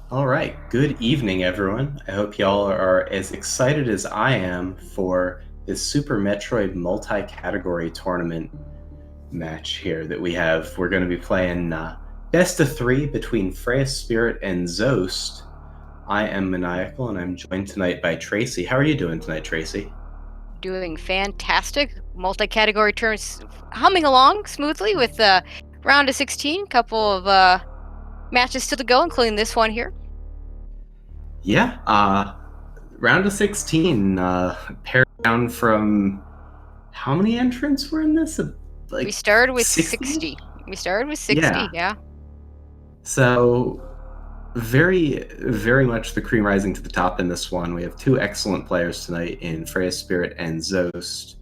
All right, good evening, everyone. I hope y'all are as excited as I am for this Super Metroid multi-category tournament match here that we have. We're going to be playing best of three between FreyasSpirit and Zoast. I am Maniacal, and I'm joined tonight by Tracy. How are you doing tonight, Tracy? Doing fantastic. Multi-category turns humming along smoothly with round of 16. Couple of matches still to go, including this one here. Yeah, round of 16, pared down from how many entrants were in this? We Like started with 60? 60. We started with 60, Yeah. yeah. So very, very much the cream rising to the top in this one. We have two excellent players tonight in FreyasSpirit and Zoast.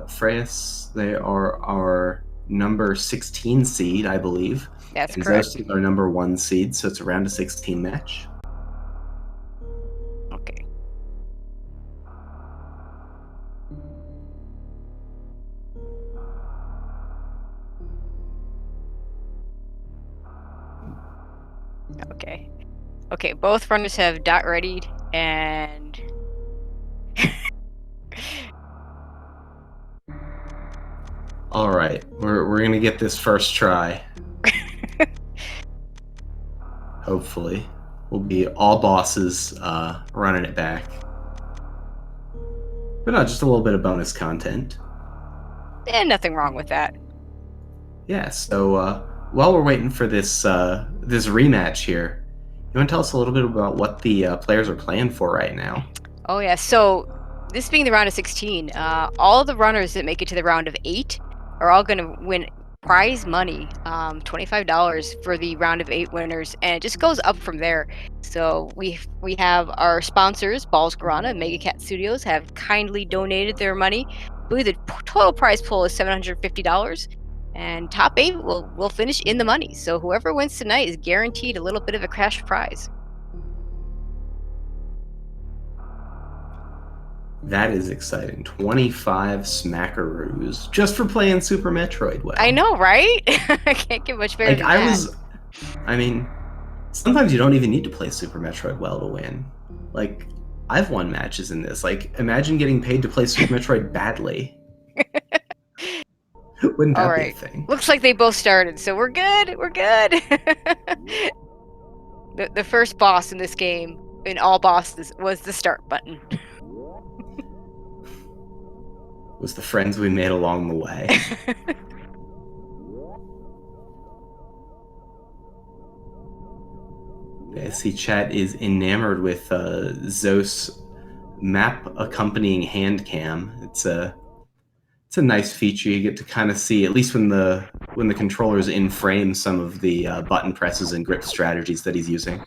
Freyas, they are our number 16 seed, I believe. That's And correct. Zoast is our number 1 seed, so it's a round of 16 match. Okay. Okay. Okay, both runners have dot readied and All right, we're going to get this first try. Hopefully. We'll be all bosses running it back. But no, just a little bit of bonus content. nothing wrong with that. Yeah, so while we're waiting for this this rematch here, you want to tell us a little bit about what the players are playing for right now? Oh yeah, so this being the round of 16, all of the runners that make it to the round of 8 are all going to win prize money, $25 for the round of 8 winners, and it just goes up from there. So we have our sponsors, Balls Guarana and Mega Cat Studios, have kindly donated their money. I believe the total prize pool is $750, and top 8 will finish in the money. So whoever wins tonight is guaranteed a little bit of a cash prize. That is exciting. 25 smackaroos just for playing Super Metroid well. I know, right? I can't get much better Like, than that. I mean, sometimes you don't even need to play Super Metroid well to win. Like, I've won matches in this. Like, imagine getting paid to play Super Metroid badly. Wouldn't All that be a right. thing? Looks like they both started, so we're good. We're good. The first boss in this game, in all bosses, was the start button. Was the friends we made along the way. I see chat is enamored with Zo's map accompanying hand cam. It's a nice feature. You get to kind of see, at least when the controller's in frame, some of the button presses and grip strategies that he's using.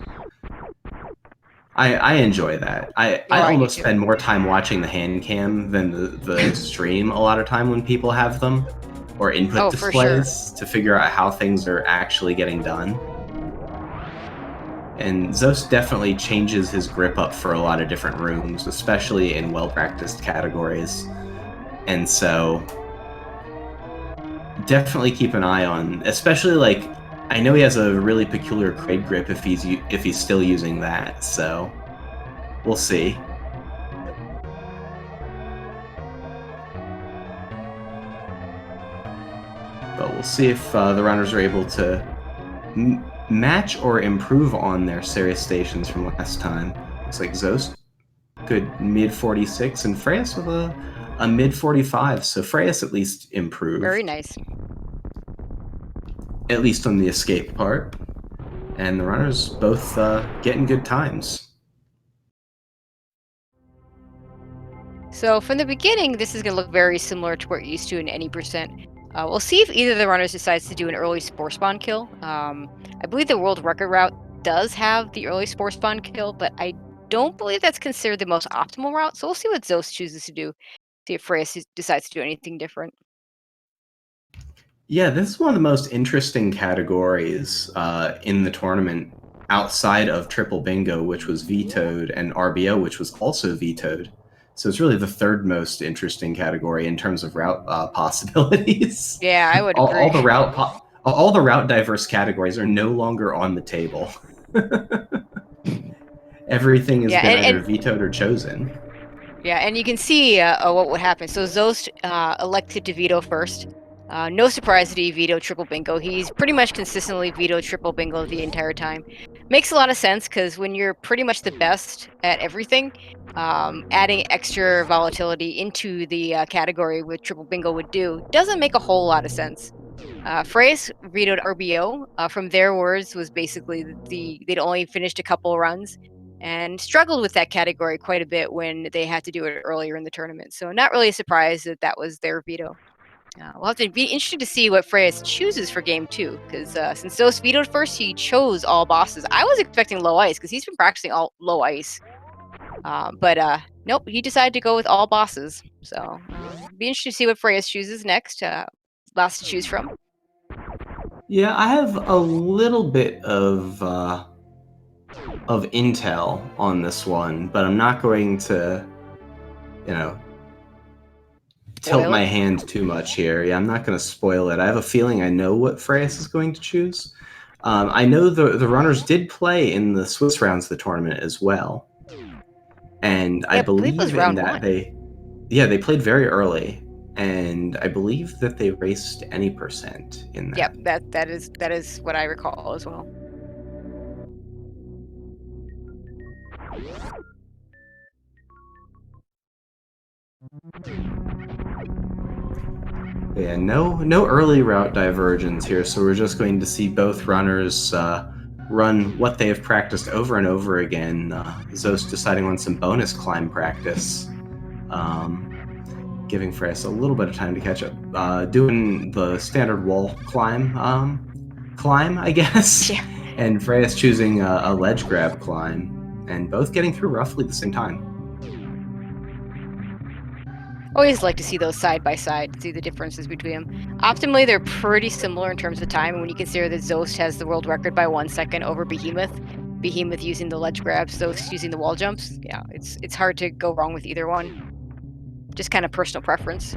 I enjoy that. I almost spend more time watching the hand cam than the stream a lot of time when people have them, or input displays, to figure out how things are actually getting done. And Zoast definitely changes his grip up for a lot of different rooms, especially in well-practiced categories. And so definitely keep an eye on, especially like, I know he has a really peculiar crate grip if he's still using that, so we'll see. But we'll see if the runners are able to match or improve on their serious stations from last time. Looks like Zoast, good mid 46, and Freyas with a mid 45. So Freyas at least improved. Very nice. At least on the escape part. And the runners both getting good times. So from the beginning, this is going to look very similar to what you're used to in any percent. We'll see if either of the runners decides to do an early spore spawn kill. I believe the world record route does have the early spore spawn kill, but I don't believe that's considered the most optimal route. So we'll see what Zoast chooses to do. See if Freyas decides to do anything different. Yeah, this is one of the most interesting categories in the tournament outside of Triple Bingo, which was vetoed, and RBO, which was also vetoed. So it's really the third most interesting category in terms of route possibilities. Yeah, I would agree. All the route diverse categories are no longer on the table. Everything has been either and vetoed or chosen. yeah, and you can see what would happen. So Zoast elected to veto first. No surprise that he vetoed triple bingo. He's pretty much consistently vetoed triple bingo the entire time. Makes a lot of sense because when you're pretty much the best at everything, adding extra volatility into the category with triple bingo would do doesn't make a whole lot of sense. Freyas vetoed RBO. From their words, was basically they'd only finished a couple runs and struggled with that category quite a bit when they had to do it earlier in the tournament. So not really a surprise that that was their veto. We'll have to be interested to see what Freyas chooses for game 2, because since Zoast vetoed first, he chose all bosses. I was expecting low ice because he's been practicing all low ice, but nope, he decided to go with all bosses. So be interested to see what Freyas chooses next. Lots to choose from. Yeah, I have a little bit of intel on this one, but I'm not going to, tilt my hand too much here. Yeah, I'm not going to spoil it. I have a feeling I know what Freyas is going to choose. I know the runners did play in the Swiss rounds of the tournament as well, and I believe it was in round that 1. they played very early, and I believe that they raced any percent in that. Yep, that is what I recall as well. Yeah, no early route divergence here, so we're just going to see both runners run what they have practiced over and over again. Zoast deciding on some bonus climb practice, giving Freyas a little bit of time to catch up. Doing the standard wall climb, I guess, Yeah. and Freyas choosing a ledge grab climb, and both getting through roughly the same time. Always like to see those side by side, see the differences between them. Optimally, they're pretty similar in terms of time, and when you consider that Zoast has the world record by 1 second over Behemoth, Behemoth using the ledge grabs, Zoast using the wall jumps. Yeah, it's hard to go wrong with either one. Just kind of personal preference.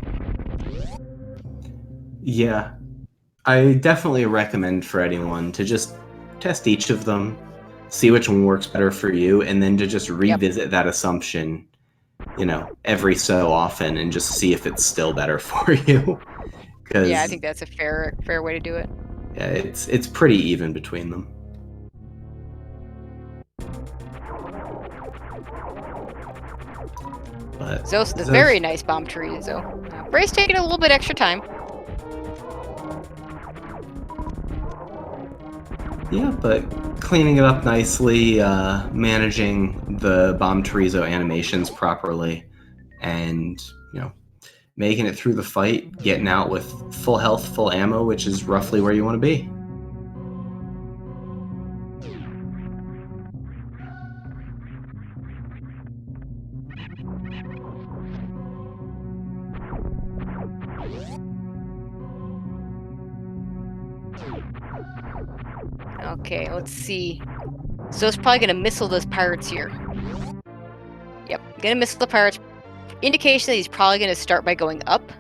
Yeah, I definitely recommend for anyone to just test each of them, see which one works better for you, and then to just revisit that assumption, every so often, and just see if it's still better for you. Yeah, I think that's a fair way to do it. Yeah, it's pretty even between them. But Zoast is a very nice bomb tree, so Frey's taking a little bit extra time. Yeah, but cleaning it up nicely, managing the bomb Chorizo animations properly, and making it through the fight, getting out with full health, full ammo, which is roughly where you want to be. Okay, let's see. So it's probably gonna missile those pirates here. Yep, gonna missile the pirates. Indication that he's probably gonna start by going up.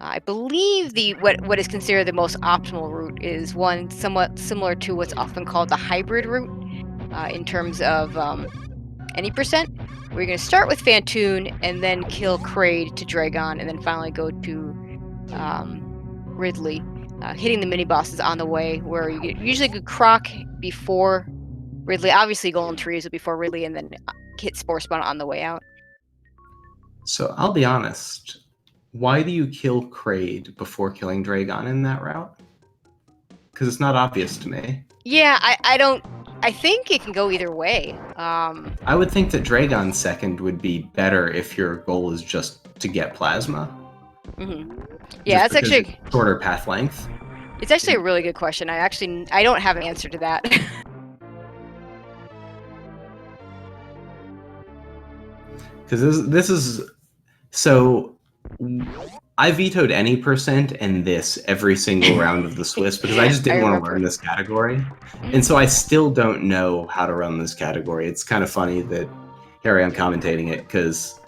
I believe what is considered the most optimal route is one somewhat similar to what's often called the hybrid route, in terms of any percent. We're gonna start with Fantoon and then kill Kraid to Dragon, and then finally go to Ridley. Hitting the mini bosses on the way, where you usually go Croc before Ridley, obviously Golden Chorizo before Ridley, and then hit Spore Spawn on the way out. So I'll be honest, why do you kill Kraid before killing Dragon in that route? Because it's not obvious to me. Yeah, I think it can go either way. I would think that Dragon second would be better if your goal is just to get Plasma. Mm-hmm. Yeah, that's actually shorter path length. It's actually a really good question. I don't have an answer to that. Because this is so. I vetoed any percent and this every single round of the Swiss because I just didn't want to learn this category. And so I still don't know how to run this category. It's kind of funny that here I am commentating it because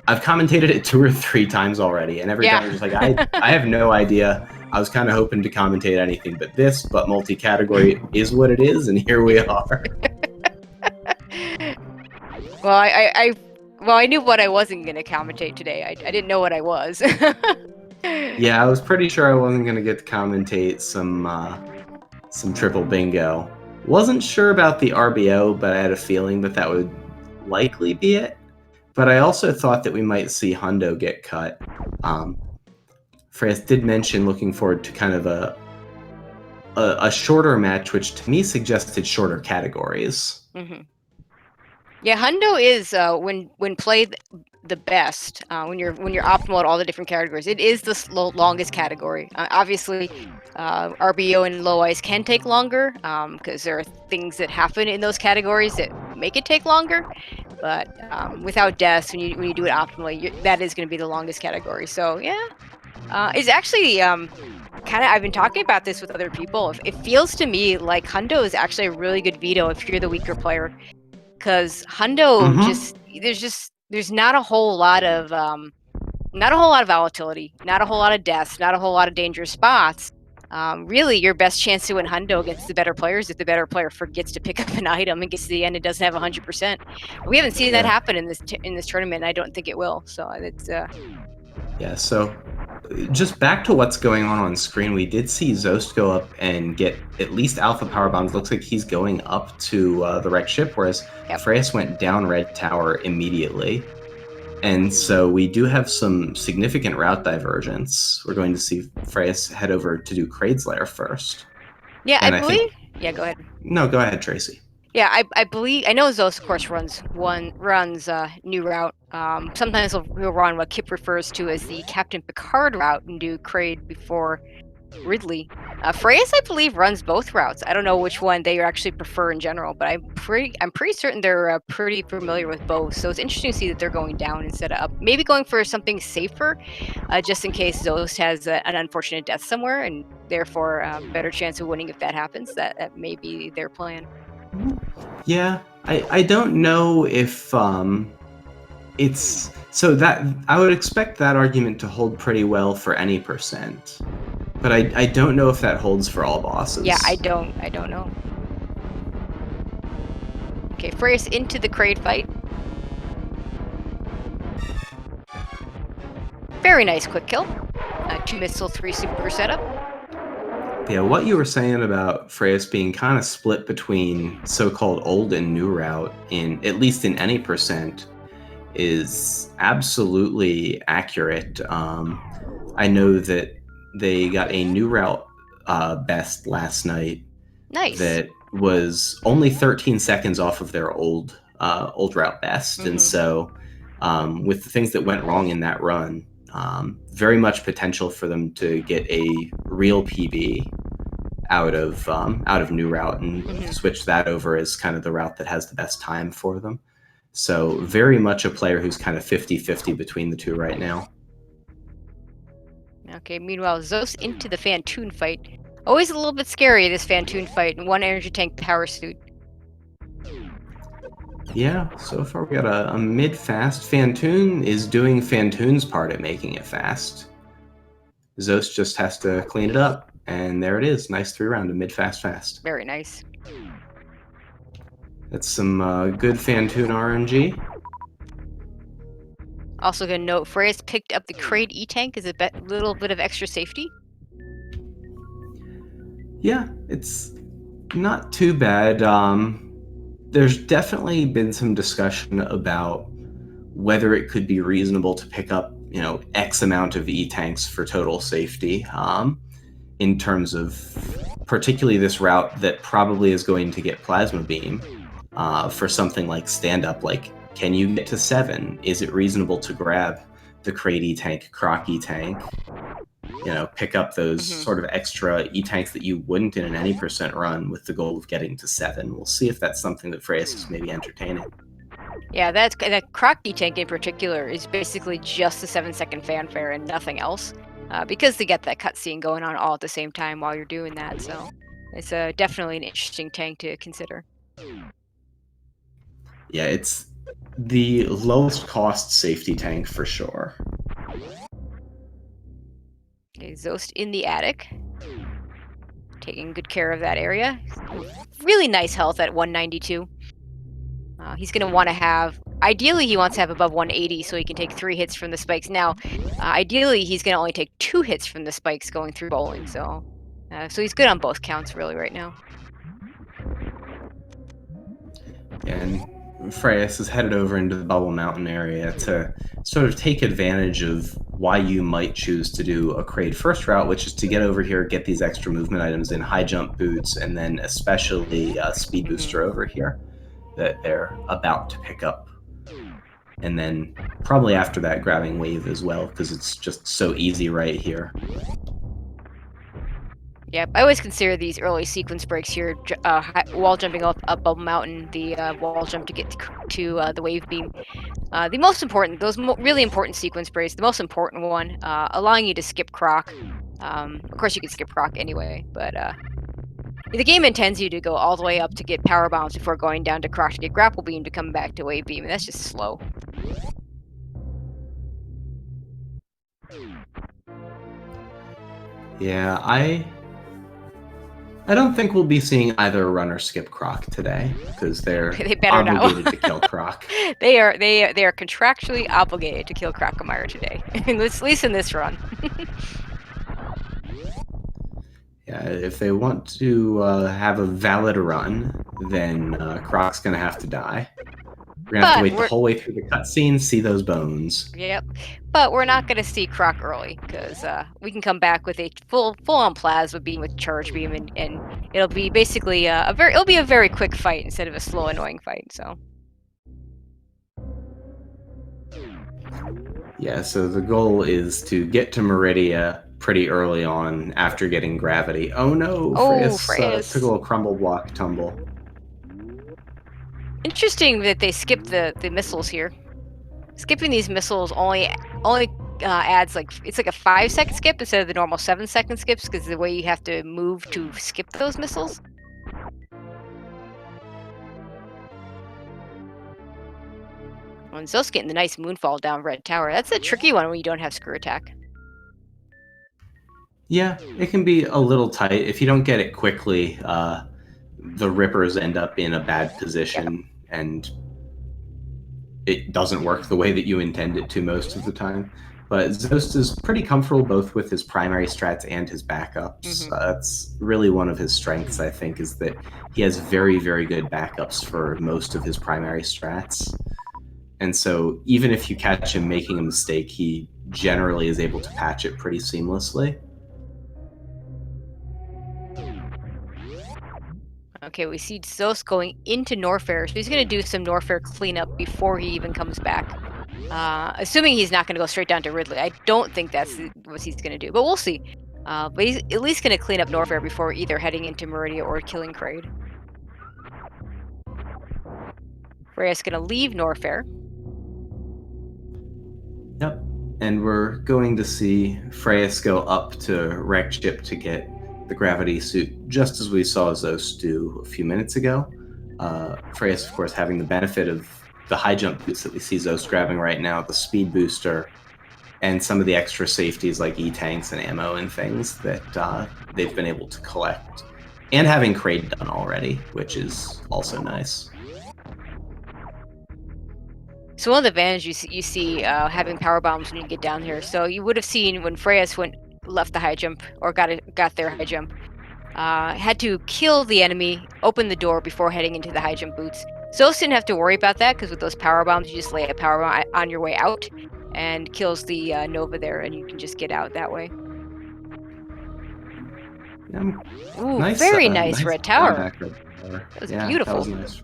I've commentated it 2 or 3 times already, and every time I'm just like, I have no idea. I was kind of hoping to commentate anything but this, but multi-category is what it is, and here we are. Well, I knew what I wasn't gonna commentate today. I didn't know what I was. Yeah, I was pretty sure I wasn't gonna get to commentate some triple bingo. Wasn't sure about the RBO, but I had a feeling that would likely be it. But I also thought that we might see Hundo get cut. Freyas did mention looking forward to kind of a shorter match, which to me suggested shorter categories. Mm-hmm. Yeah, Hundo is when played the best, when you're optimal at all the different categories. It is the longest category. Obviously, RBO and low ice can take longer because there are things that happen in those categories that make it take longer. But without deaths, when you do it optimally, that is going to be the longest category. So yeah, it's actually kind of, I've been talking about this with other people. It feels to me like Hundo is actually a really good veto if you're the weaker player. Because Hundo there's not a whole lot of volatility, not a whole lot of deaths, not a whole lot of dangerous spots. Really, your best chance to win Hundo against the better players if the better player forgets to pick up an item and gets to the end and doesn't have 100%. We haven't seen that happen in this tournament. And I don't think it will. So it's yeah. So just back to what's going on screen, we did see Zoast go up and get at least alpha power bombs. Looks like he's going up to the wrecked ship, whereas Freyas went down red tower immediately. And so we do have some significant route divergence. We're going to see Freyas head over to do Kraid's Lair first. Yeah, and I believe. Yeah, go ahead. No, go ahead, Tracy. Yeah, I believe, I know Zoast, of course, runs new route. Sometimes he'll run what Kip refers to as the Captain Picard route and do Kraid before Ridley. Freyas, I believe, runs both routes. I don't know which one they actually prefer in general, but I'm pretty certain they're pretty familiar with both. So it's interesting to see that they're going down instead of up. Maybe going for something safer, just in case Zoast has an unfortunate death somewhere, and therefore a better chance of winning if that happens. That may be their plan. Yeah, I don't know if it's so that I would expect that argument to hold pretty well for any percent, but I don't know if that holds for all bosses. Yeah, I don't know. Okay, Freyas into the Kraid fight. Very nice quick kill. 2 missile, 3 super setup. Yeah, what you were saying about Freyas being kind of split between so-called old and new route, at least in any percent, is absolutely accurate. I know that they got a new route best last night. Nice. That was only 13 seconds off of their old route best, and so with the things that went wrong in that run, very much potential for them to get a real PB out of new route and switch that over as kind of the route that has the best time for them. So very much a player who's kind of 50-50 between the two right now. Okay, meanwhile, Zoast into the Fantoon fight. Always a little bit scary, this Fantoon fight, and 1 energy tank power suit. Yeah, so far we got a mid-fast. Fantoon is doing Fantoon's part at making it fast. Zoast just has to clean it up, and there it is. Nice 3-round of mid-fast fast. Very nice. That's some good Fantoon RNG. Also gonna note, Freyas picked up the Kraid E-Tank as a little bit of extra safety. Yeah, it's not too bad. There's definitely been some discussion about whether it could be reasonable to pick up, X amount of E-Tanks for total safety, in terms of particularly this route that probably is going to get Plasma Beam, for something like stand-up, like, can you get to 7? Is it reasonable to grab the Kraid E-Tank, Croc E-Tank, pick up those sort of extra E-Tanks that you wouldn't in an any percent run with the goal of getting to 7. We'll see if that's something that Freyas is maybe entertaining. Yeah, that Croc E-Tank in particular is basically just the 7-second fanfare and nothing else, because they get that cutscene going on all at the same time while you're doing that. So it's definitely an interesting tank to consider. Yeah, it's the lowest cost safety tank for sure. Okay, Zoast in the attic, taking good care of that area. Really nice health at 192. He's going to want to have, ideally he wants to have above 180 so he can take 3 hits from the spikes. Now, ideally he's going to only take 2 hits from the spikes going through bowling, so he's good on both counts really right now. And Freyas is headed over into the Bubble Mountain area to sort of take advantage of why you might choose to do a Kraid first route, which is to get over here, get these extra movement items in high jump boots, and then especially speed booster over here that they're about to pick up. And then probably after that, grabbing wave as well, because it's just so easy right here. Yep, I always consider these early sequence breaks here, wall jumping up Bubble Mountain, the wall jump to get to the wave beam. The most important, those really important sequence breaks, the most important one, allowing you to skip Croc. Of course you can skip Croc anyway, but the game intends you to go all the way up to get power bombs before going down to Croc to get grapple beam to come back to wave beam, and that's just slow. Yeah, I don't think we'll be seeing either run or skip Croc today, because they're obligated to kill Croc. They are contractually obligated to kill Crocomire today, at least in this run. Yeah, if they want to have a valid run, then Croc's gonna have to die. We're gonna have to wait the whole way through the cutscene, see those bones. Yep, but we're not gonna see Croc early because we can come back with a full-on plasma beam with charge beam, and it'll be basically a very quick fight instead of a slow, annoying fight. So. Yeah, so the goal is to get to Meridia pretty early on after getting gravity. Oh no, Freyas took a little crumble block tumble. Interesting that they skipped the missiles here. Skipping these missiles only adds it's like a 5-second skip instead of the normal 7-second skips because the way you have to move to skip those missiles. And Zoast getting the nice moonfall down Red Tower. That's a tricky one when you don't have screw attack. Yeah, it can be a little tight. If you don't get it quickly, the Rippers end up in a bad position, and it doesn't work the way that you intend it to most of the time. But Zoast is pretty comfortable both with his primary strats and his backups. That's really one of his strengths, I think, is that he has very, very good backups for most of his primary strats. And so even if you catch him making a mistake, he generally is able to patch it pretty seamlessly. Okay, we see Zoast going into Norfair, so he's going to do some Norfair cleanup before he even comes back. Assuming he's not going to go straight down to Ridley. I don't think that's what he's going to do, but we'll see. But he's at least going to clean up Norfair before either heading into Meridia or killing Kraid. Freyas going to leave Norfair. Yep, and we're going to see Freyas go up to Wreck Ship to get the gravity suit, just as we saw Zoast do a few minutes ago. Freyas, of course, having the benefit of the high jump boots that we see Zoast grabbing right now, the speed booster, and some of the extra safeties like E-tanks and ammo and things that they've been able to collect. And having Kraid done already, which is also nice. So one of the advantages you see having power bombs when you get down here. So you would have seen when Freyas left the high jump or got their high jump, had to kill the enemy, open the door before heading into the high jump boots. Zoast didn't have to worry about that because with those power bombs, you just lay a power bomb on your way out and kills the Nova there, and you can just get out that way. Ooh, nice, very nice Red Tower. That was beautiful. That was nice.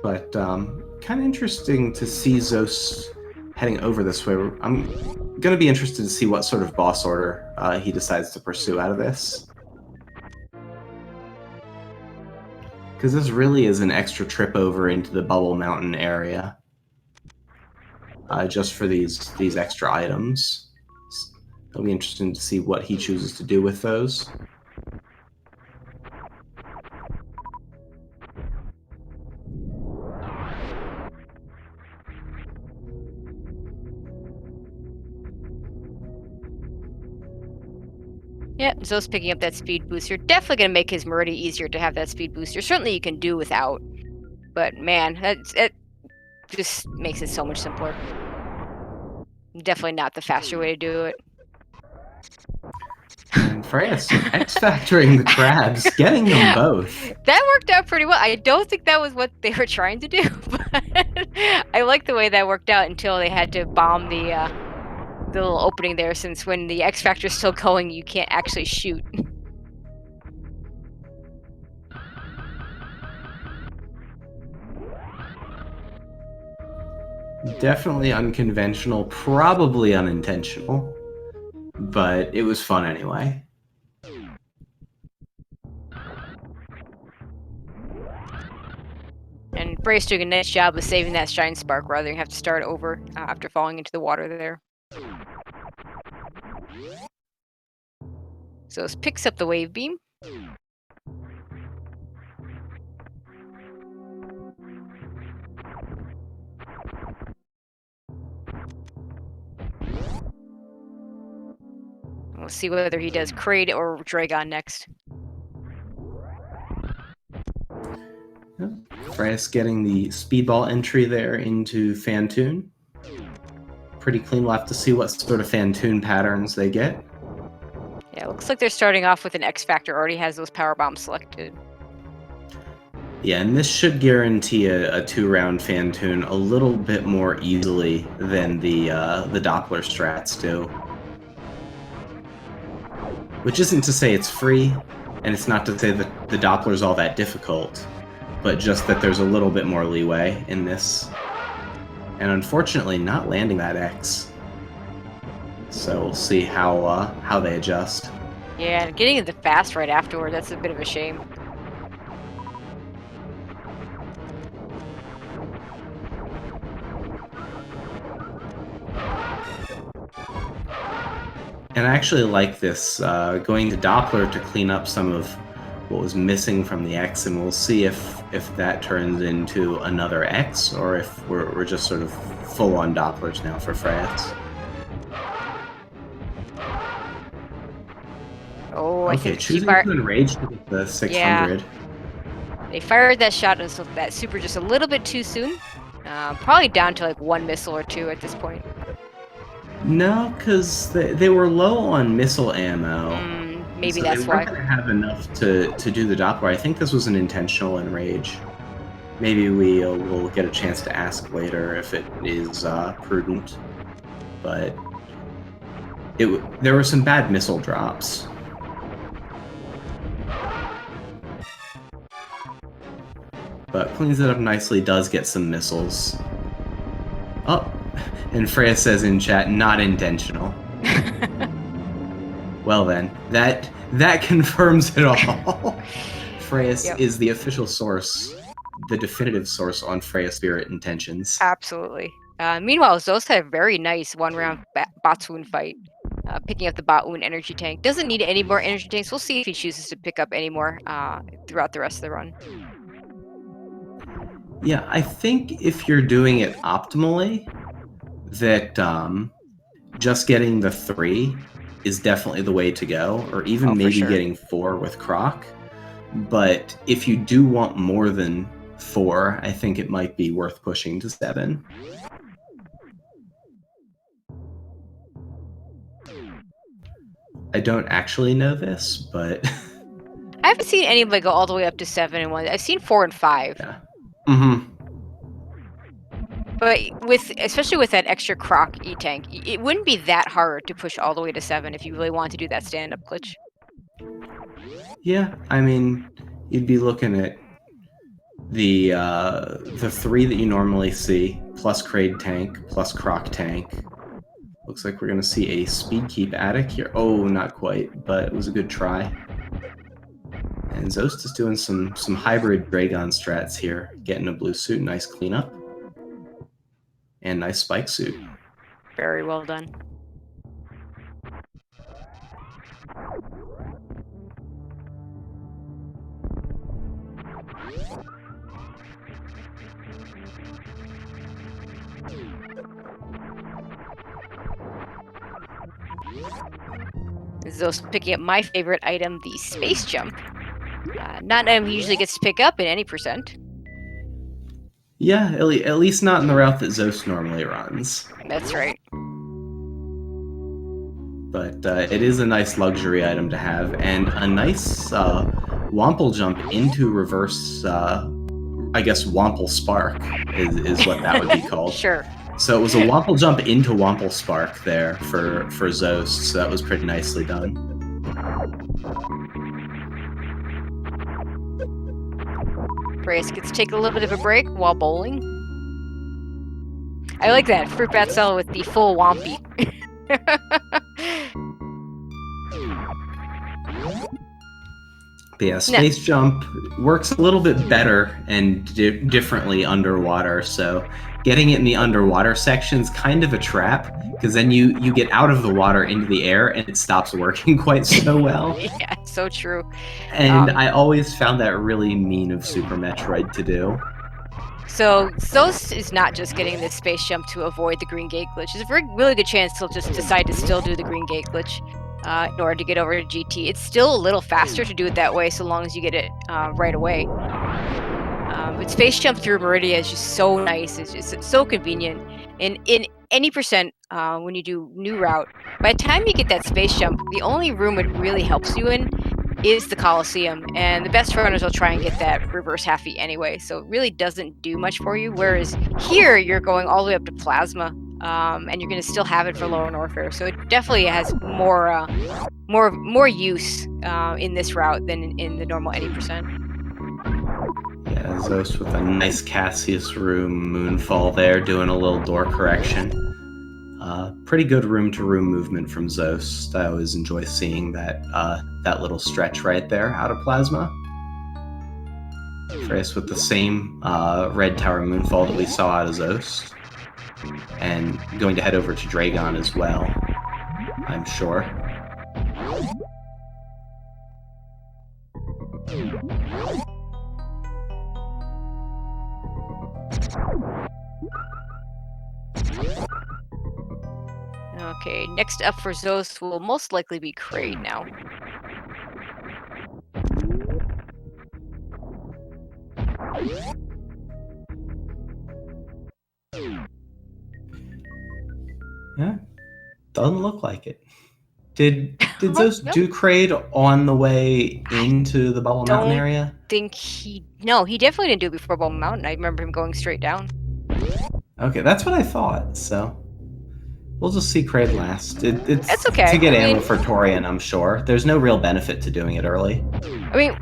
But kind of interesting to see Zoast heading over this way. I'm going to be interested to see what sort of boss order he decides to pursue out of this. Because this really is an extra trip over into the Bubble Mountain area. Just for these extra items. It'll be interesting to see what he chooses to do with those. Yep, Zoast picking up that speed booster, definitely going to make his Meridia easier to have that speed booster. Certainly you can do without, but man, that just makes it so much simpler. Definitely not the faster way to do it. And Freyas X-factoring the crabs, getting them both. That worked out pretty well. I don't think that was what they were trying to do, but I like the way that worked out until they had to bomb the little opening there, since when the X Factor is still going, you can't actually shoot. Definitely unconventional, probably unintentional, but it was fun anyway. And Bray's doing a nice job of saving that Shine Spark rather than have to start over after falling into the water there. So this picks up the Wave Beam. We'll see whether he does Kraid or Dragon next. Freyas getting the speedball entry there into Fantoon. Pretty clean. We'll have to see what sort of Fantoon patterns they get. Yeah, looks like they're starting off with an X Factor, already has those power bombs selected. Yeah, and this should guarantee a 2-round Fantoon a little bit more easily than the Doppler strats do. Which isn't to say it's free, and it's not to say that the Doppler's all that difficult, but just that there's a little bit more leeway in this. And unfortunately, not landing that X. So we'll see how they adjust. Yeah, and getting into fast right afterward, that's a bit of a shame. And I actually like this, going to Doppler to clean up some of what was missing from the X, and we'll see if that turns into another X, or if we're just sort of full-on Dopplers now for Freyas. Oh, I think choosing to enrage to get the 600. Yeah. They fired that shot and so that super just a little bit too soon. Probably down to like 1 missile or 2 at this point. No, because they were low on missile ammo. Maybe so that's they why. weren't going to have enough to do the Doppler. I think this was an intentional enrage. Maybe we'll get a chance to ask later if it is prudent. But there were some bad missile drops. But cleans it up nicely, does get some missiles. Oh, and Freya says in chat, not intentional. Well then, that confirms it all. Freyas is the official source, the definitive source on FreyasSpirit intentions. Absolutely. Meanwhile, Zoast had a very nice 1-round Botswoon fight, picking up the Botswoon energy tank. Doesn't need any more energy tanks. We'll see if he chooses to pick up any more throughout the rest of the run. Yeah, I think if you're doing it optimally, that just getting the 3 is definitely the way to go, or even maybe getting 4 with Croc. But if you do want more than 4, I think it might be worth pushing to 7. I don't actually know this, but I haven't seen anybody go all the way up to 7 and 1. I've seen 4 and 5. Yeah. But especially with that extra Croc E-Tank, it wouldn't be that hard to push all the way to 7 if you really want to do that stand-up glitch. Yeah, I mean, you'd be looking at the 3 that you normally see, plus Kraid tank, plus Croc tank. Looks like we're going to see a Speed Keep Attic here. Oh, not quite, but it was a good try. And Zoast is doing some hybrid Dragon strats here, getting a blue suit, nice cleanup. And nice spike suit. Very well done. Zoast picking up my favorite item, the space jump. Not an item he usually gets to pick up in any percent. Yeah, at least not in the route that Zoast normally runs. That's right. But it is a nice luxury item to have, and a nice Womple jump into reverse, I guess Womple Spark is what that would be called. Sure. So it was a Womple jump into Womple Spark there for Zoast, so that was pretty nicely done. Freyas gets to take a little bit of a break while bowling. I like that. Fruit Bat Cell with the full Wompy. But yeah, space jump works a little bit better and differently underwater, so getting it in the underwater section is kind of a trap, because then you get out of the water into the air and it stops working quite so well. Yeah, so true. And I always found that really mean of Super Metroid to do. So Zoast is not just getting this space jump to avoid the green gate glitch. There's a really good chance he'll just decide to still do the green gate glitch in order to get over to GT. It's still a little faster to do it that way, so long as you get it right away. But space jump through Meridia is just so nice. It's just so convenient. And in any percent, when you do new route, by the time you get that space jump, the only room it really helps you in is the Coliseum, and the best runners will try and get that reverse halfie anyway, so it really doesn't do much for you, whereas here you're going all the way up to Plasma, and you're going to still have it for Lower Norfair, so it definitely has more use in this route than in the normal 80%. Yeah, Zoast with a nice Cassius room moonfall there, doing a little door correction. Pretty good room-to-room movement from Zoast. I always enjoy seeing that that little stretch right there out of Plasma. Freyas with the same red tower moonfall that we saw out of Zoast. And going to head over to Dragon as well, I'm sure. Okay, next up for Zoast will most likely be Kraid now. Yeah, doesn't look like it. Did Zoast do Kraid on the way into the Bubble Mountain area? No, he definitely didn't do it before Bubble Mountain. I remember him going straight down. Okay, that's what I thought, so we'll just see Kraid last. It's okay. To get ammo for Torian, I'm sure. There's no real benefit to doing it early. I mean,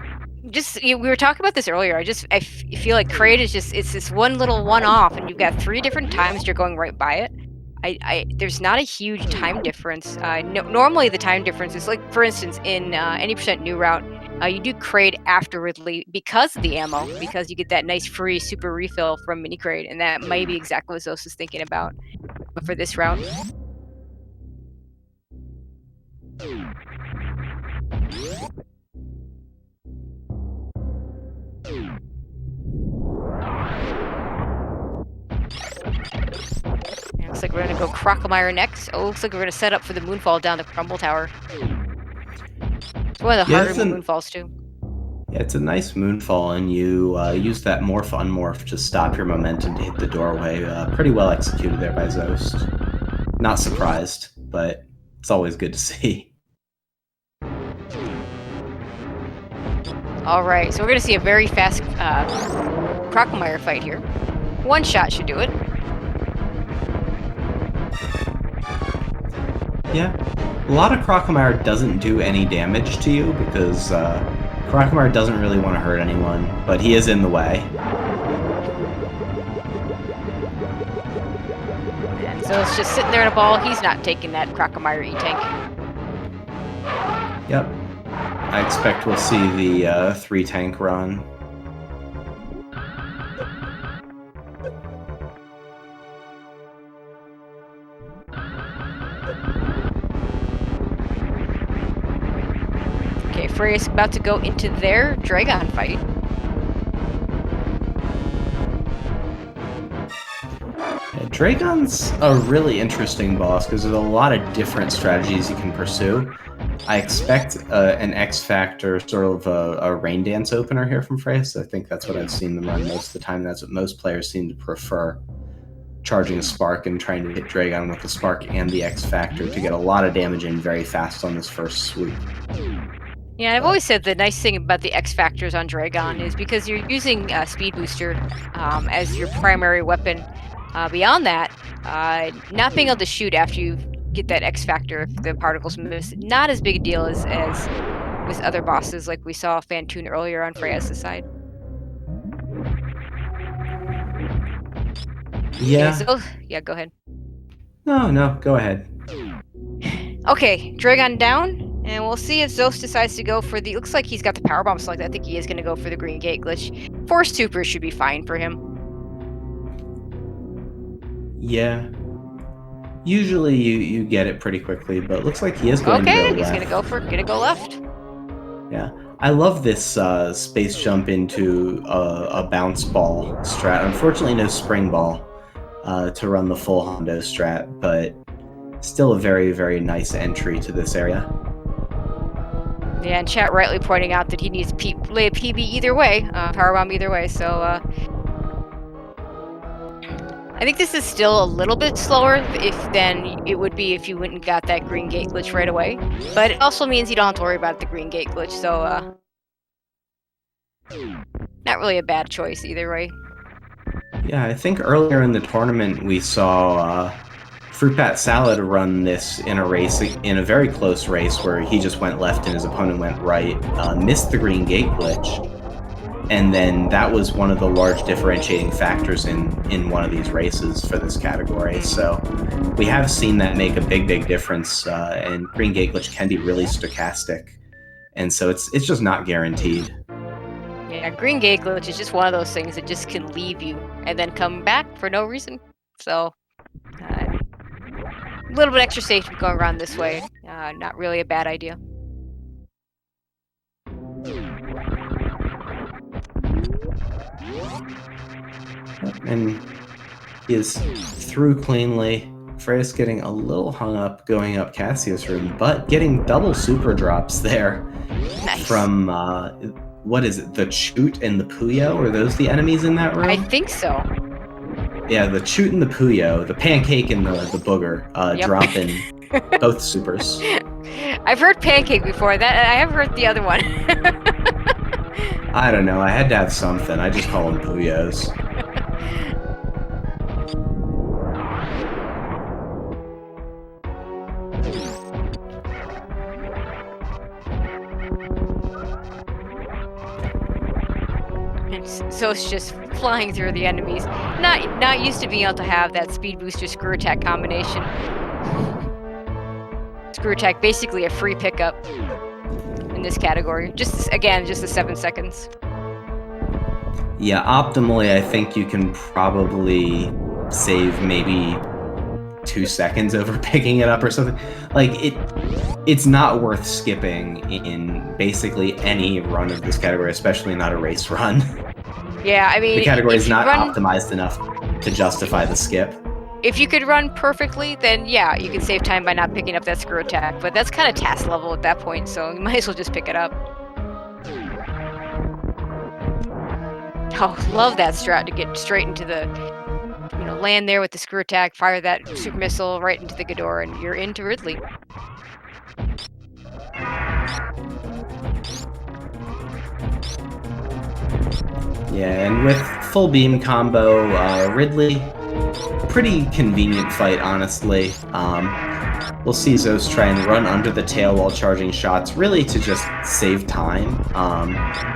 we were talking about this earlier. I feel like Kraid is it's this one little one-off, and you've got 3 different times you're going right by it. There's not a huge time difference. Normally the time difference is, like, for instance, in any percent new route, you do Kraid after Ridley because of the ammo, because you get that nice free super refill from Mini Kraid, and that might be exactly what Zoast is thinking about. But for this route, looks like we're gonna go Crocomire next. Oh, looks like we're gonna set up for the moonfall down the Crumble Tower. It's one of the harder moonfalls too. Yeah, it's a nice moonfall, and you use that morph unmorph to stop your momentum to hit the doorway. Pretty well executed there by Zoast. Not surprised, but it's always good to see. All right, so we're gonna see a very fast Crocomire fight here. One shot should do it. Yeah, a lot of Crocomire doesn't do any damage to you because Crocomire doesn't really want to hurt anyone, but he is in the way. And so it's just sitting there in a ball. He's not taking that Crocomire E-Tank. Yep. I expect we'll see the 3-tank run. Okay, Freyas about to go into their Dragon fight. Yeah, Dragon's a really interesting boss because there's a lot of different strategies you can pursue. I expect an X Factor, sort of a rain dance opener here from Freya. I think that's what I've seen them run most of the time. That's what most players seem to prefer. Charging a Spark and trying to hit Dragon with the Spark and the X Factor to get a lot of damage in very fast on this first sweep. Yeah, I've always said the nice thing about the X Factors on Dragon is because you're using Speed Booster as your primary weapon. Beyond that, not being able to shoot after you get that X Factor, if the particles miss, not as big a deal as with other bosses like we saw Fantoon earlier on Freyas' side. Yeah. Okay, so, yeah, go ahead. No, go ahead. Okay, Dragon down, and we'll see if Zoast decides to go for the... Looks like he's got the power bomb selected. I think he is going to go for the green gate glitch. Force Super should be fine for him. Yeah. Usually you get it pretty quickly, but it looks like he is going to go left. He's gonna go left. Yeah. I love this space jump into a bounce ball strat. Unfortunately, no spring ball to run the full Hondo strat, but still a very, very nice entry to this area. Yeah, and chat rightly pointing out that he needs to lay a PB either way, powerbomb either way, so I think this is still a little bit slower than it would be if you went and got that green gate glitch right away. But it also means you don't have to worry about the green gate glitch, so not really a bad choice either way. Yeah, I think earlier in the tournament we saw Fruit Bat Salad run this in a race, in a very close race where he just went left and his opponent went right, missed the green gate glitch. And then that was one of the large differentiating factors in one of these races for this category. So we have seen that make a big, big difference. And green gate glitch can be really stochastic, and so it's just not guaranteed. Yeah, green gate glitch is just one of those things that just can leave you and then come back for no reason. So a little bit extra safety going around this way. Not really a bad idea. And he is through cleanly. Freyas getting a little hung up going up Cassius' room, but getting double super drops there. Nice. From, what is it, the Choot and the Puyo? Are those the enemies in that room? I think so. Yeah, the Choot and the Puyo, the Pancake and the Booger, Yep. dropping both supers. I've heard Pancake before. That I haven't heard the other one. I don't know, I had to have something. I just call them Puyos. So it's just flying through the enemies. Not used to being able to have that speed booster screw attack combination. Screw attack, basically a free pickup in this category. Just the 7 seconds. Yeah, optimally, I think you can probably save maybe 2 seconds over picking it up or something. Like, it's not worth skipping in basically any run of this category, especially not a race run. Yeah, I mean, the category is not optimized enough to justify the skip. If you could run perfectly, then yeah, you can save time by not picking up that screw attack. But that's kind of task level at that point, so you might as well just pick it up. Oh, love that strat to get straight into the, land there with the screw attack, fire that super missile right into the Ghidorah, and you're into Ridley. Yeah, and with full beam combo, Ridley, pretty convenient fight, honestly. We'll see Zoast try and run under the tail while charging shots, really to just save time,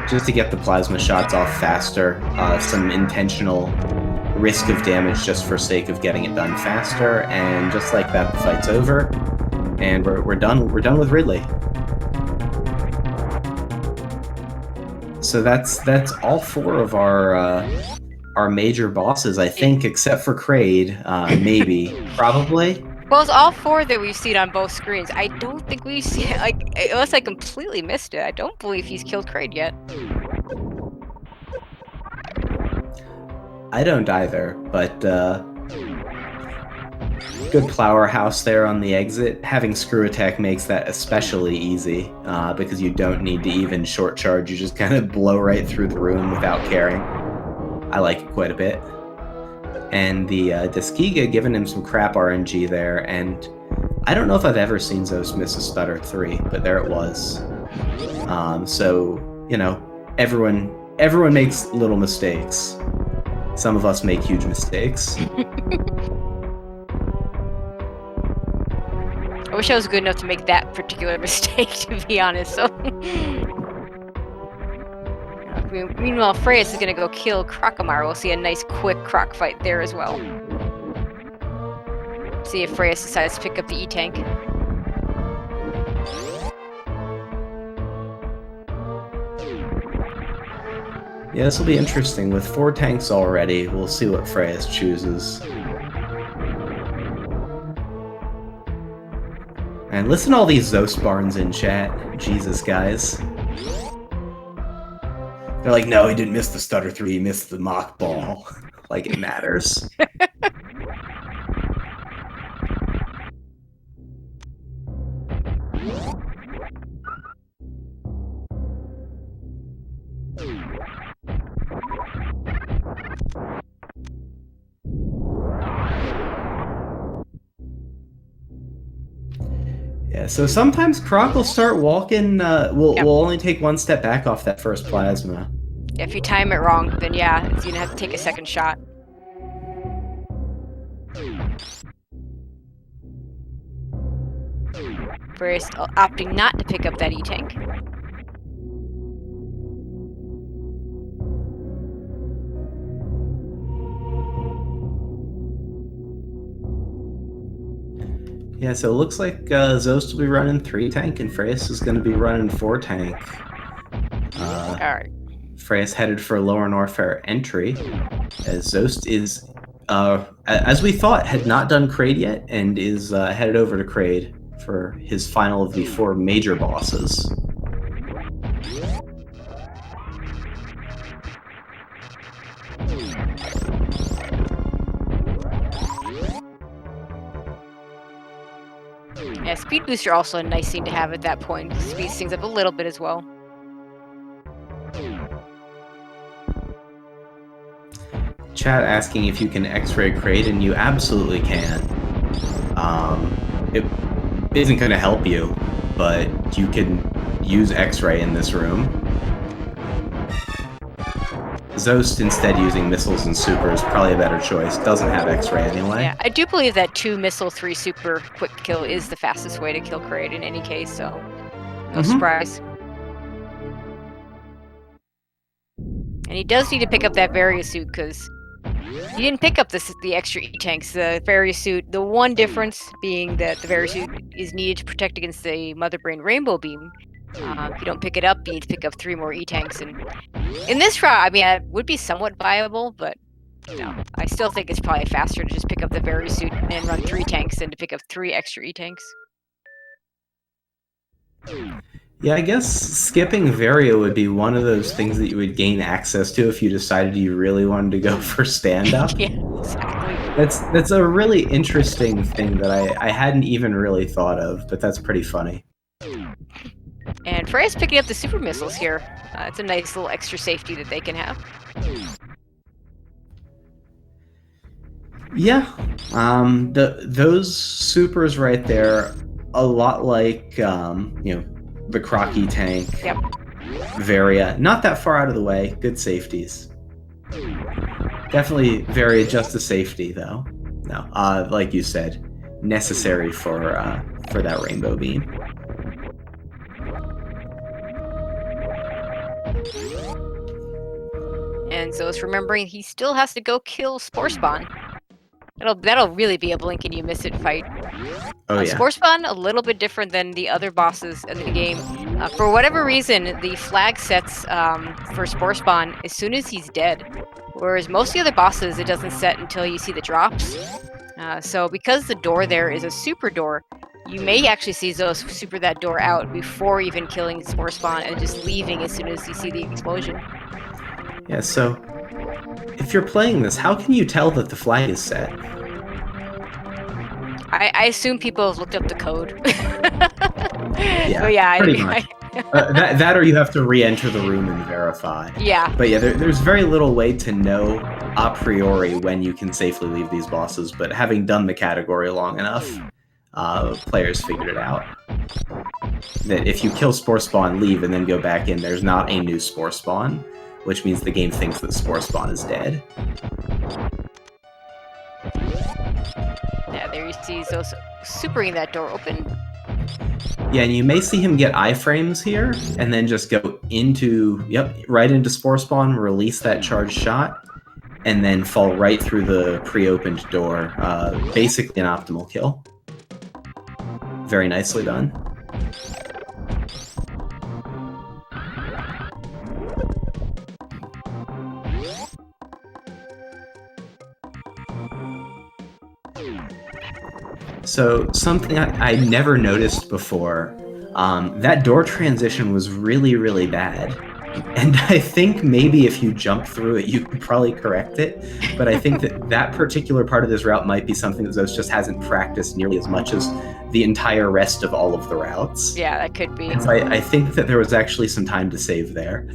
just to get the plasma shots off faster, some intentional risk of damage just for sake of getting it done faster, and just like that, the fight's over, and we're done with Ridley. So that's all 4 of our major bosses, I think, except for Kraid, maybe, probably. Well, it's all 4 that we've seen on both screens. I don't think we've seen, unless I completely missed it, I don't believe he's killed Kraid yet. I don't either, but Good powerhouse there on the exit. Having screw attack makes that especially easy because you don't need to even short charge. You just kind of blow right through the room without caring. I like it quite a bit. And the Skiga giving him some crap RNG there, and I don't know if I've ever seen Zoast miss a stutter 3, but there it was. So, you know, everyone makes little mistakes. Some of us make huge mistakes. I wish I was good enough to make that particular mistake, to be honest. So, meanwhile, Freyas is gonna go kill Crocomar. We'll see a nice, quick croc fight there as well. See if Freyas decides to pick up the E-Tank. Yeah, this will be interesting. With 4 tanks already, we'll see what Freyas chooses. And listen to all these Zoast barns in chat. Jesus, guys. They're like, no, he didn't miss the stutter 3, he missed the mock ball. Like it matters. Yeah, so sometimes Croc will start walking, will only take 1 step back off that first plasma. Yeah, if you time it wrong, then yeah, you're gonna have to take a second shot. Freyas opting not to pick up that E-Tank. Yeah, so it looks like Zoast will be running 3 tank and Freyas is going to be running 4 tank. Alright. Freyas headed for Lower Norfair entry, as Zoast is, as we thought, had not done Kraid yet, and is headed over to Kraid for his final of the 4 major bosses. Yeah, Speed Booster also a nice thing to have at that point. Speeds things up a little bit as well. Chat asking if you can X-ray Kraid, and you absolutely can. It isn't going to help you, but you can use X-ray in this room. Zoast instead using missiles and super is probably a better choice. Doesn't have X-ray anyway. Yeah, I do believe that 2 missile, 3 super quick kill is the fastest way to kill Kraid in any case, so no surprise. And he does need to pick up that Various suit because he didn't pick up the extra E-Tanks. The Various suit, the one difference being that the Various suit is needed to protect against the Mother Brain Rainbow Beam. If you don't pick it up, you need to pick up 3 more E-Tanks. And in this route, I mean, it would be somewhat viable, but you know, I still think it's probably faster to just pick up the Various suit and run 3 tanks than to pick up 3 extra E-Tanks. Yeah, I guess skipping Varia would be one of those things that you would gain access to if you decided you really wanted to go for stand-up. Yeah, exactly. That's a really interesting thing that I hadn't even really thought of, but that's pretty funny. And Freyas picking up the super missiles here. It's a nice little extra safety that they can have. Yeah, those supers right there, a lot like you know, the Crocky tank, Yep. Varia, not that far out of the way. Good safeties. Definitely Varia just a safety though. No, like you said, necessary for that rainbow beam. And so it's remembering he still has to go kill Spore Spawn. That'll really be a blink and you miss it fight. Oh yeah. Spore Spawn, a little bit different than the other bosses in the game. For whatever reason, the flag sets for Spore Spawn as soon as he's dead. Whereas most of the other bosses, it doesn't set until you see the drops. So because the door there is a super door, you may actually see Zoast super that door out before even killing Spore Spawn and just leaving as soon as you see the explosion. Yeah, so if you're playing this, how can you tell that the flag is set? I assume people have looked up the code. Yeah, But yeah, pretty much. That or you have to re-enter the room and verify. Yeah. But yeah, there's very little way to know a priori when you can safely leave these bosses, but having done the category long enough, players figured it out. That if you kill Spore Spawn, leave, and then go back in, there's not a new Spore Spawn, which means the game thinks that Spore Spawn is dead. Yeah, there you see Zoast supering that door open. Yeah, and you may see him get iframes here, and then just go into, right into Spore Spawn, release that charged shot, and then fall right through the pre-opened door. Basically an optimal kill. Very nicely done. So something I never noticed before, that door transition was really, really bad. And I think maybe if you jump through it, you could probably correct it. But I think that particular part of this route might be something that Zoast just hasn't practiced nearly as much as the entire rest of all of the routes. Yeah, that could be. And so I think that there was actually some time to save there.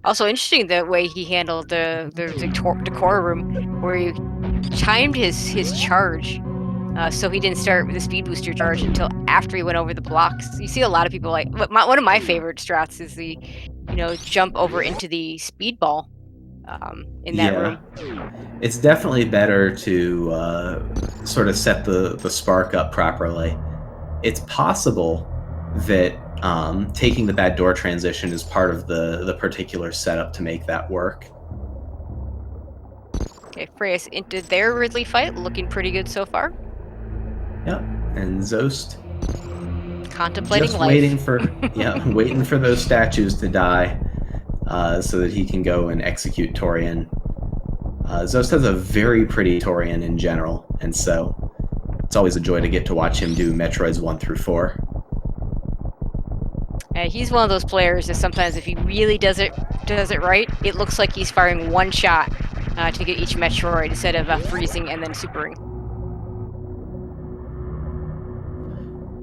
Also interesting the way he handled the decor room, where he timed his charge, so he didn't start with the speed booster charge until after he went over the blocks. You see a lot of people like one of my favorite strats is the, jump over into the speed ball in that room. It's definitely better to sort of set the spark up properly. It's possible that taking the bad door transition is part of the particular setup to make that work. Okay, Freyas into their Ridley fight, looking pretty good so far. Yep, and Zoast contemplating just life. waiting for those statues to die, so that he can go and execute Torian. Zoast has a very pretty Torian in general, and so it's always a joy to get to watch him do Metroids 1 through 4. He's one of those players that sometimes, if he really does it right, it looks like he's firing one shot to get each Metroid instead of freezing and then supering.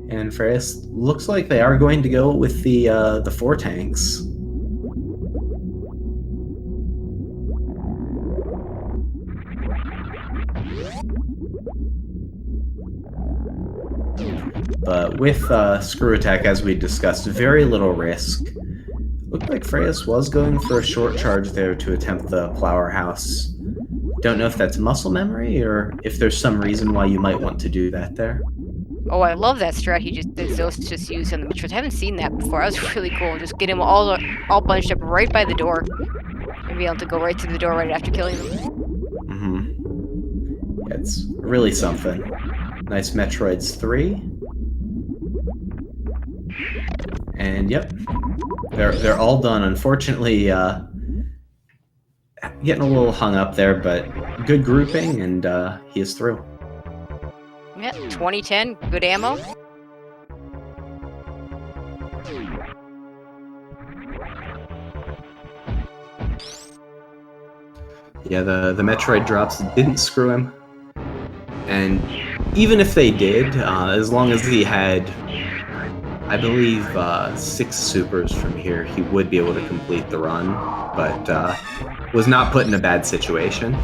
And Freyas looks like they are going to go with the 4 tanks. But with Screw Attack, as we discussed, very little risk. Looked like Freyas was going for a short charge there to attempt the Plower House. Don't know if that's muscle memory or if there's some reason why you might want to do that there. Oh, I love that strat that Zoast just used on the Metroid. I haven't seen that before. That was really cool. Just get him all bunched up right by the door and be able to go right through the door right after killing them. Mm-hmm. Yeah, it's really something. Nice Metroids 3. And yep, they're all done. Unfortunately, getting a little hung up there, but good grouping, and he is through. Yeah, 2010, good ammo. Yeah, the Metroid drops didn't screw him, and even if they did, as long as he had, I believe, 6 supers from here, he would be able to complete the run, but was not put in a bad situation.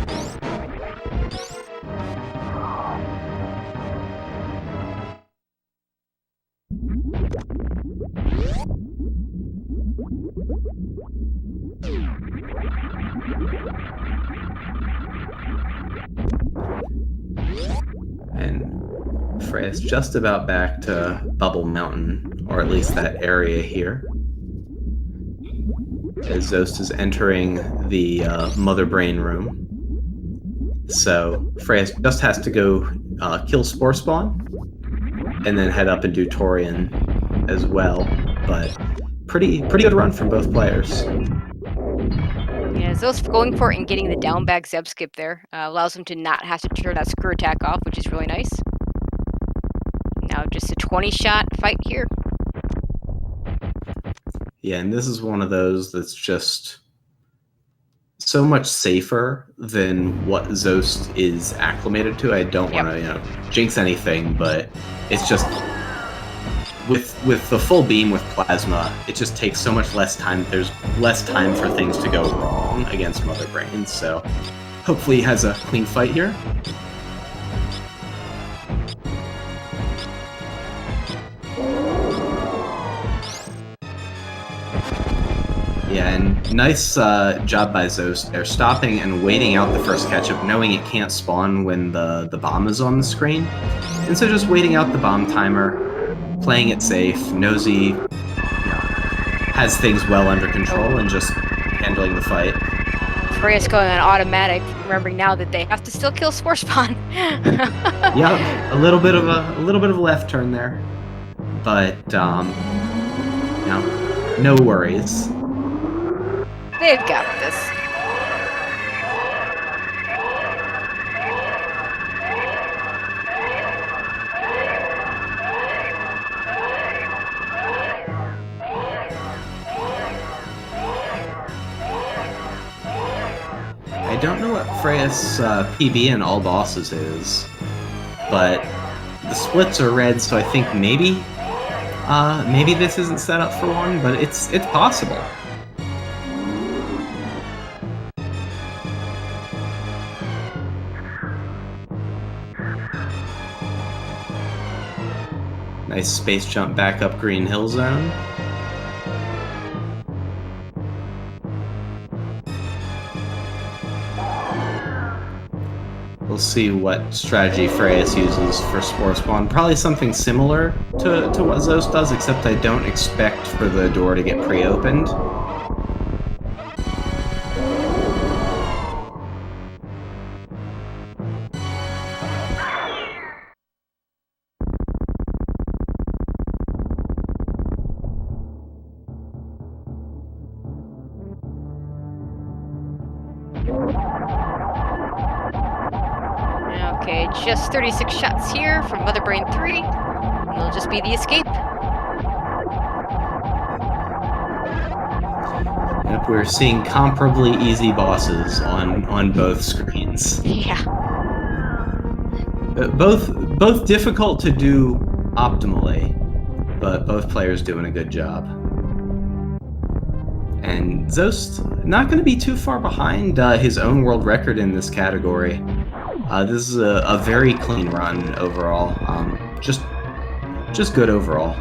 And Freyas just about back to Bubble Mountain, or at least that area here. As Zoast is entering the Mother Brain room. So Freyas just has to go kill Spore Spawn, and then head up and do Torian as well. But pretty good run from both players. Yeah, Zoast going for it and getting the down bag Zeb skip there allows him to not have to turn that Screw Attack off, which is really nice. Now just a 20-shot fight here. Yeah, and this is one of those that's just so much safer than what Zoast is acclimated to. I don't want to, jinx anything, but it's just with the full beam with plasma, it just takes so much less time. There's less time for things to go wrong against Mother Brain. So hopefully he has a clean fight here. Yeah, and nice job by Zoast. They're stopping and waiting out the first catch-up, knowing it can't spawn when the bomb is on the screen. And so just waiting out the bomb timer, playing it safe, knows he has things well under control, and just handling the fight. Freya's going on automatic, remembering now that they have to still kill Spore Spawn. Yeah, a little bit of a left turn there, but no worries. They've got this. I don't know what Freyas PB in all bosses is, but the splits are red, so I think maybe this isn't set up for one, but it's possible. Nice space jump back up Green Hill Zone. We'll see what strategy Freyas uses for Spore Spawn. Probably something similar to what Zoast does, except I don't expect for the door to get pre-opened. Okay, just 36 shots here from Mother Brain 3. And it'll just be the escape. Yep, we're seeing comparably easy bosses on both screens. Yeah. Both difficult to do optimally, but both players doing a good job. And Zoast not going to be too far behind his own world record in this category. This is a very clean run overall. Just good overall.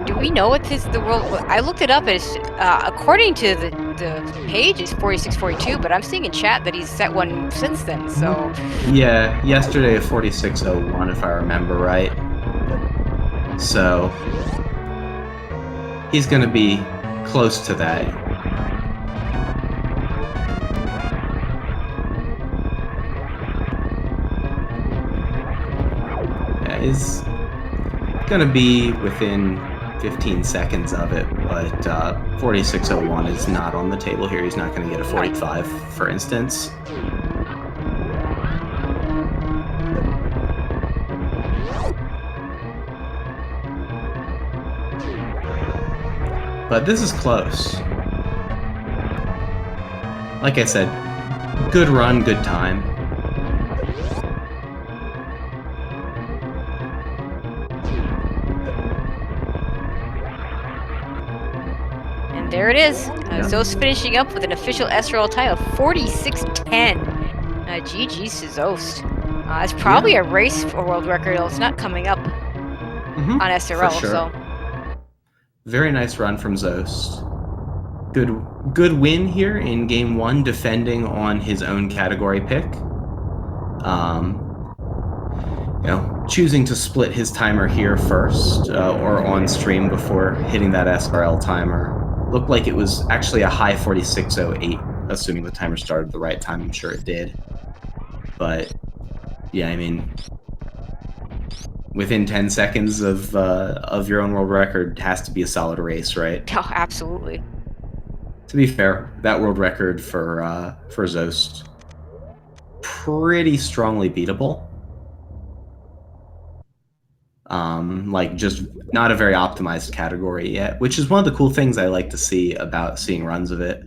Do we know what the world? I looked it up. It's according to the page, it's 46.42, but I'm seeing in chat that he's set one since then. So yeah, yesterday 46.01 if I remember right. So he's going to be close to that. Yeah, he's going to be within 15 seconds of it, but 46.01 is not on the table here. He's not going to get a 45, for instance. But this is close. Like I said, good run, good time. And there it is. Zoast finishing up with an official SRL tie of 46-10. GG's to Zoast. It's probably a race for world record. It's not coming up on SRL, for sure. so. Very nice run from Zoast. Good win here in game one, defending on his own category pick. Choosing to split his timer here first, or on stream before hitting that SRL timer. Looked like it was actually a high 46.08, assuming the timer started the right time. I'm sure it did. But yeah, I mean, within 10 seconds of your own world record has to be a solid race, right? Oh, absolutely. To be fair, that world record for Zoast, pretty strongly beatable. Like, just not a very optimized category yet, which is one of the cool things I like to see about seeing runs of it.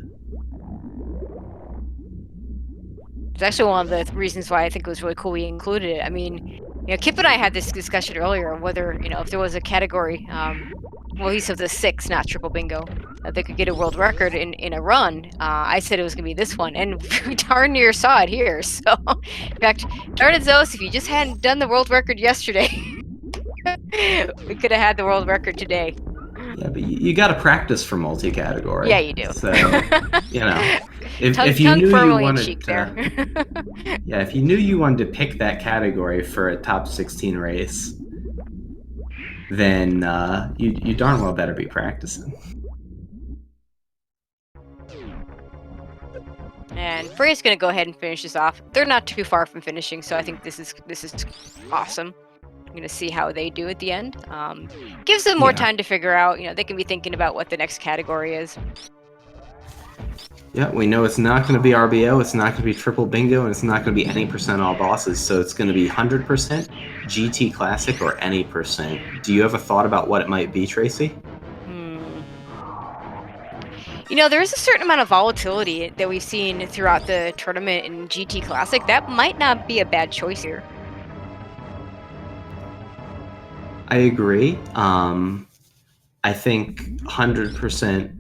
It's actually one of the reasons why I think it was really cool we included it. I mean, Kip and I had this discussion earlier on whether, if there was a category, well, at least of the 6, not triple bingo, that they could get a world record in a run. I said it was going to be this one, and we darn near saw it here. So, in fact, darn it, Zoast, if you just hadn't done the world record yesterday, we could have had the world record today. Yeah, but you got to practice for multi-category. Yeah, you do. So, if tongue you knew you firmly in wanted cheek to, there. yeah, if you knew you wanted to pick that category for a top 16 race, then you darn well better be practicing. And Freya's gonna go ahead and finish this off. They're not too far from finishing, so I think this is awesome. I'm gonna see how they do at the end. Gives them more time to figure out. They can be thinking about what the next category is. Yeah, we know it's not going to be RBO, it's not going to be triple bingo, and it's not going to be any percent all bosses. So it's going to be 100%, GT Classic, or any percent. Do you have a thought about what it might be, Tracy? There is a certain amount of volatility that we've seen throughout the tournament in GT Classic. That might not be a bad choice here. I agree. I think 100%.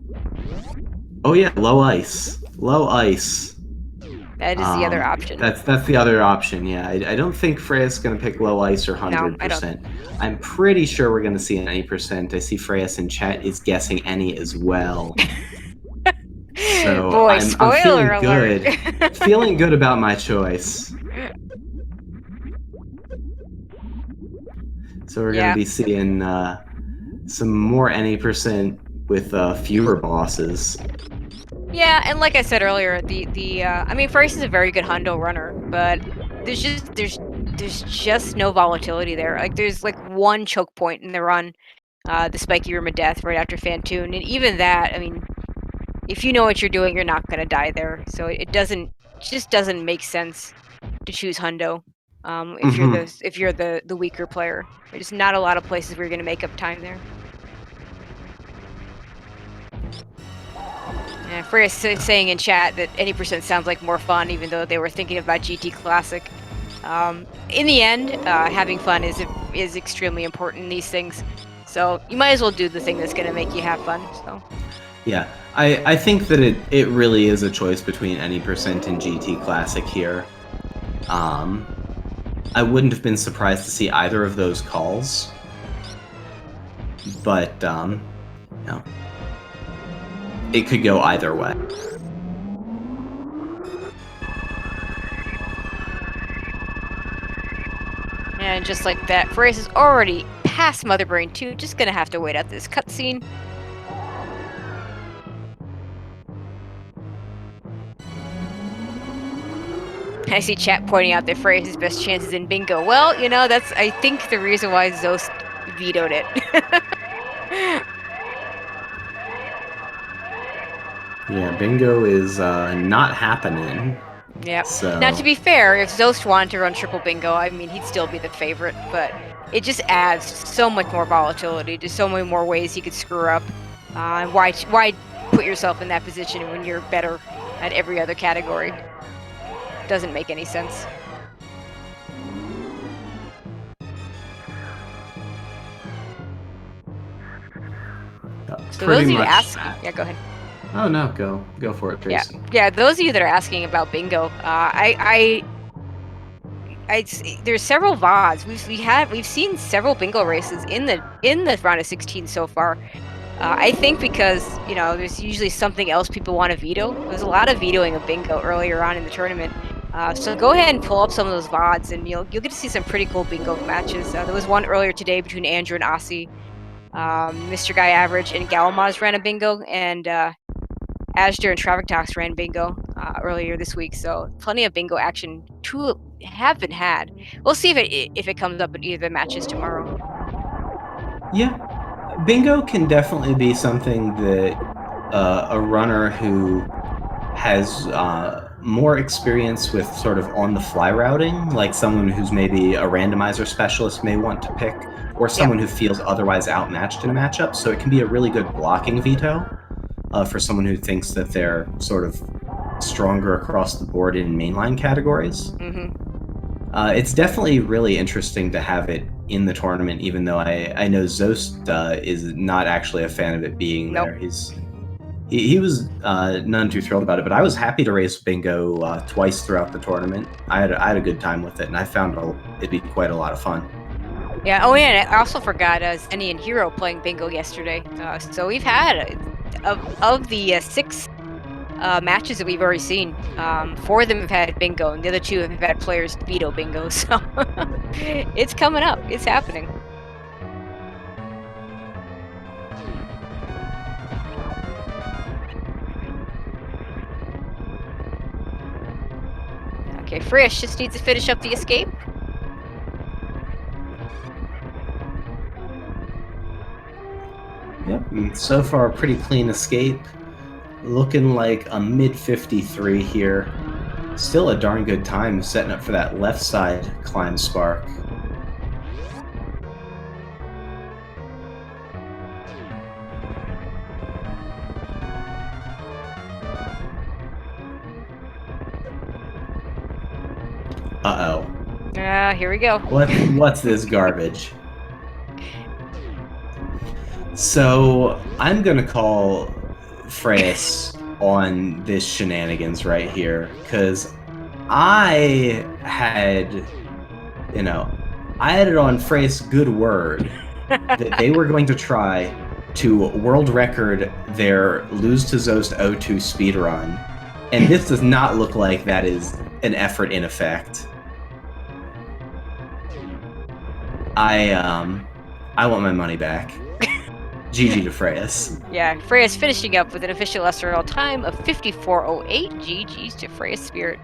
Oh yeah, low ice. Low ice. That is the other option. That's the other option. Yeah, I don't think Freya's going to pick low ice or 100%. No, I don't. I'm pretty sure we're going to see an any percent. I see Freyas in chat is guessing any as well. So boy, I'm feeling alert. good. Feeling good about my choice. So we're going to be seeing some more any percent with fewer bosses. Yeah, and like I said earlier, I mean, Freyas is a very good hundo runner, but there's just no volatility there. Like there's like one choke point in the run, the spiky room of death right after Fantoon, and even that, I mean, if you know what you're doing, you're not gonna die there. So it just doesn't make sense to choose hundo if you're the weaker player. There's not a lot of places where you're gonna make up time there. Yeah, Freya's saying in chat that any percent sounds like more fun, even though they were thinking about GT Classic. In the end, having fun is extremely important in these things. So you might as well do the thing that's going to make you have fun. So. Yeah, I think that it really is a choice between any percent and GT Classic here. I wouldn't have been surprised to see either of those calls, but it could go either way. And just like that, Freyas is already past Mother Brain 2, just gonna have to wait out this cutscene. I see chat pointing out that Freyas' best chances in bingo. Well, that's, I think, the reason why Zoast vetoed it. Yeah, bingo is not happening. Yep. So. Now, to be fair, if Zoast wanted to run triple bingo, I mean, he'd still be the favorite, but it just adds so much more volatility, just so many more ways he could screw up. Why put yourself in that position when you're better at every other category? Doesn't make any sense. So those of you asking, yeah, go ahead. Oh no, go for it, Tracy. Yeah. Those of you that are asking about bingo, there's several VODs. We've seen several bingo races in the round of 16 so far. I think because there's usually something else people want to veto. There's a lot of vetoing of bingo earlier on in the tournament. So go ahead and pull up some of those VODs, and you'll get to see some pretty cool bingo matches. There was one earlier today between Andrew and Aussie. Mr. Guy Average and Galmaz ran a bingo, and Ashdar and Travactox ran bingo earlier this week. So plenty of bingo action to have been had. We'll see if it comes up at either of the matches tomorrow. Yeah, bingo can definitely be something that a runner who has more experience with sort of on-the-fly routing, like someone who's maybe a randomizer specialist may want to pick, or someone who feels otherwise outmatched in a matchup. So it can be a really good blocking veto for someone who thinks that they're sort of stronger across the board in mainline categories. Mm-hmm. It's definitely really interesting to have it in the tournament, even though I know Zoast is not actually a fan of it being Nope. there. He was none too thrilled about it, but I was happy to race bingo twice throughout the tournament. I had a good time with it, and I found it'd be quite a lot of fun. Yeah. Oh, yeah. And I also forgot Zenny and Hero playing bingo yesterday. So we've had of the 6 matches that we've already seen. 4 of them have had bingo, and the other 2 have had players veto bingo. So it's coming up. It's happening. Okay, Freya's just needs to finish up the escape. Yep, and so far a pretty clean escape. Looking like a mid 53 here. Still a darn good time setting up for that left side climb spark. Uh-oh. Here we go. What's this garbage? So I'm gonna call Freyas on this shenanigans right here, because I had it on Freyas' good word that they were going to try to world record their lose to Zoast 02 speedrun, and this does not look like that is an effort in effect. I want my money back. GG to Freyas. Yeah, Freya's finishing up with an official SRL time of 54:08. GG's to FreyasSpirit.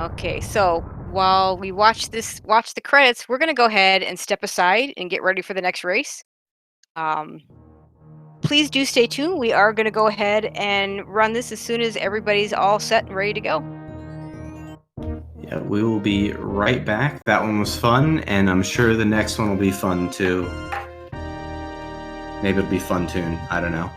Okay, so while we watch the credits, we're gonna go ahead and step aside and get ready for the next race. Please do stay tuned. We are gonna go ahead and run this as soon as everybody's all set and ready to go. Yeah, we will be right back. That one was fun, and I'm sure the next one will be fun too. Maybe it'll be Fun Tune. I don't know.